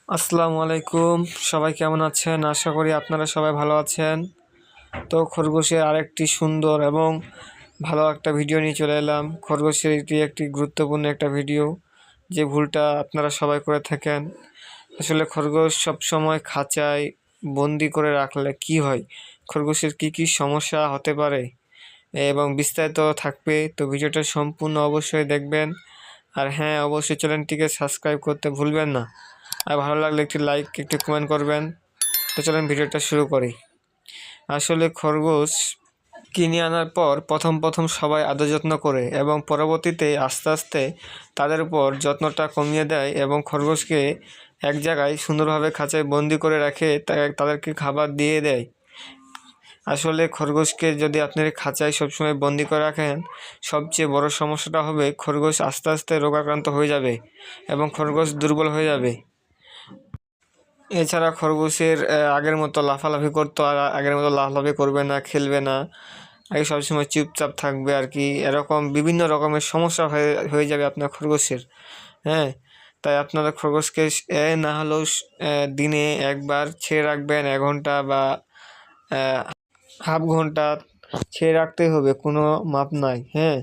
আসসালামু আলাইকুম। সবাই কেমন আছেন? আশা করি আপনারা সবাই ভালো আছেন। তো খরগোশের আরেকটি সুন্দর এবং ভালো একটা ভিডিও নিয়ে চলে এলাম। খরগোশের এটি একটি গুরুত্বপূর্ণ একটা ভিডিও, যে ভুলটা আপনারা সবাই করে থাকেন। আসলে খরগোশ সবসময় খাঁচায় বন্দি করে রাখলে কি হয়, খরগোশের কি কি সমস্যা হতে পারে এবং বিস্তারিত থাকবে। তো ভিডিওটা সম্পূর্ণ অবশ্যই দেখবেন। আর হ্যাঁ, অবশ্যই চ্যানেলটিকে সাবস্ক্রাইব করতে ভুলবেন না। আর ভালো লাগলে একটি লাইক, একটি কমেন্ট করবেন। তো চলেন ভিডিওটা শুরু করি। আসলে খরগোশ কিনে আনার পর প্রথম সবাই আদর যত্ন করে এবং পরবর্তীতে আস্তে আস্তে তাদের উপর যত্নটা কমিয়ে দেয় এবং খরগোশকে এক জায়গায় সুন্দরভাবে খাঁচায় বন্দি করে রাখে, তাদেরকে খাবার দিয়ে দেয়। আসলে খরগোশকে যদি আপনি খাঁচায় সবসময় বন্দি করে রাখেন, সবচেয়ে বড় সমস্যাটা হবে খরগোশ আস্তে আস্তে রোগাক্রান্ত হয়ে যাবে এবং খরগোশ দুর্বল হয়ে যাবে। এছাড়া খরগোশের আগের মতো লাফালাফি করতো আর আগের মতো লাফালাফি করবে না, খেলবে না। আগে সবসময় চুপচাপ থাকবে আর কি। এরকম বিভিন্ন রকমের সমস্যা হয়ে যাবে আপনার খরগোশের। হ্যাঁ, তাই আপনারা খরগোশকে না হলেও দিনে একবার ছেড়ে রাখবেন, 1 ঘন্টা বা হাফ ঘন্টা ছেড়ে রাখতেই হবে, কোনো মাপ নাই। হ্যাঁ,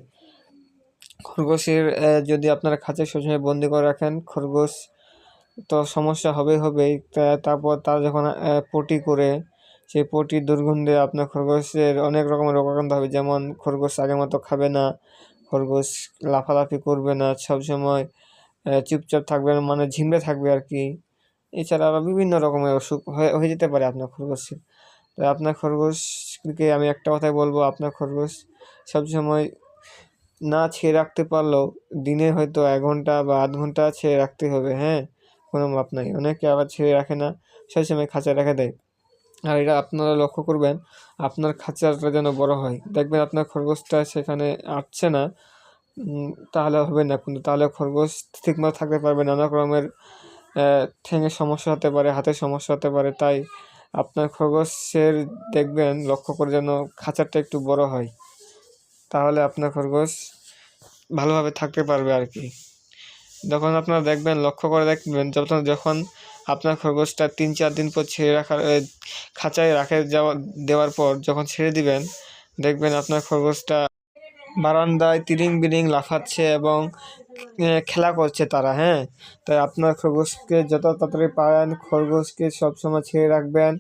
খরগোশের যদি আপনারা খাঁচায় সবসময় বন্দি করে রাখেন, খরগোশ তো সমস্যা হবেই। তারপর তারা যখন পটি করে, সেই পটির দুর্গন্ধে আপনার খরগোশের অনেক রকমের রোগাক্রান্ত হবে। যেমন খরগোশ আগের মতো খাবে না, খরগোশ লাফালাফি করবে না, সবসময় চুপচাপ থাকবে, মানে ঝিমড়ে থাকবে আর কি। এছাড়া আরও বিভিন্ন রকমের অসুখ হয়ে যেতে পারে আপনার খরগোশের। তাই আপনার খরগোশকে আমি একটা কথাই বলবো, আপনার খরগোশ সবসময় না ছেড়ে রাখতে পারলেও দিনে হয়তো 1 ঘন্টা বা আধ ঘন্টা ছেড়ে রাখতে হবে। হ্যাঁ, কোনো মাপ নাই। অনেকে আবার ছেড়ে রাখে না, সেই সময় খাঁচায় রেখে দেয়। আর এটা আপনারা লক্ষ্য করবেন, আপনার খাঁচাটা যেন বড় হয়। দেখবেন আপনার খরগোশটা সেখানে আটছে না, তাহলে হবে না, কিন্তু তাহলে খরগোশ ঠিকমতো থাকতে পারবে না। নানা রকমের ঠ্যাঙের সমস্যা হতে পারে, হাতের সমস্যা হতে পারে। তাই আপনার খরগোশের দেখবেন লক্ষ্য করে যেন খাঁচাটা একটু বড় হয়, তাহলে আপনার খরগোশ ভালোভাবে থাকতে পারবে আর কি। যখন আপনারা দেখবেন, লক্ষ্য করে দেখবেন, যখন আপনার খরগোশটা 3-4 দিন পর ছেড়ে রাখার খাঁচায় দেওয়ার পর যখন ছেড়ে দিবেন, দেখবেন আপনার খরগোশটা বারান্দায় তিরিং বিরিং লাফাচ্ছে এবং খেলা করছে তারা। হ্যাঁ, তাই আপনার খরগোশকে যত তাড়াতাড়ি পারেন খরগোশকে সবসময় ছেড়ে রাখবেন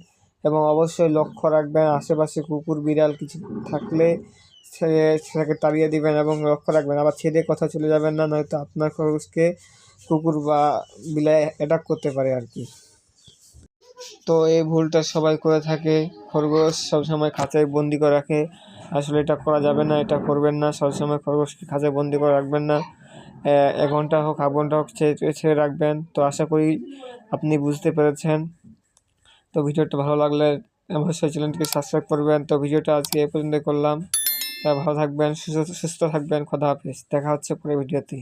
এবং অবশ্যই লক্ষ্য রাখবেন আশেপাশে কুকুর বিড়াল কিছু থাকলে সেটাকে তাড়িয়ে দিবেন এবং লক্ষ্য রাখবেন। আবার ছেড়ে কথা চলে যাবেন না, নয়তো আপনার খরগোশকে কুকুর বা বিলাই অ্যাটাক করতে পারে আর কি। তো এই ভুলটা সবাই করে থাকে, খরগোশ সবসময় খাঁচায় বন্দি করে রাখে। আসলে এটা করা যাবে না, এটা করবেন না। সবসময় খরগোশকে খাঁচায় বন্দি করে রাখবেন না, 1 ঘন্টা হোক, হাফ ঘন্টা হোক ছেড়ে রাখবেন। তো আশা করি আপনি বুঝতে পেরেছেন। তো ভিডিওটা ভালো লাগলে অবশ্যই চ্যানেলটিকে সাবস্ক্রাইব করবেন। তো ভিডিওটা আজকে এই পর্যন্ত করলাম। ভালো থাকবেন, সুস্থ থাকবেন। খোদা হাফেজ, দেখা হচ্ছে পরের ভিডিওতে।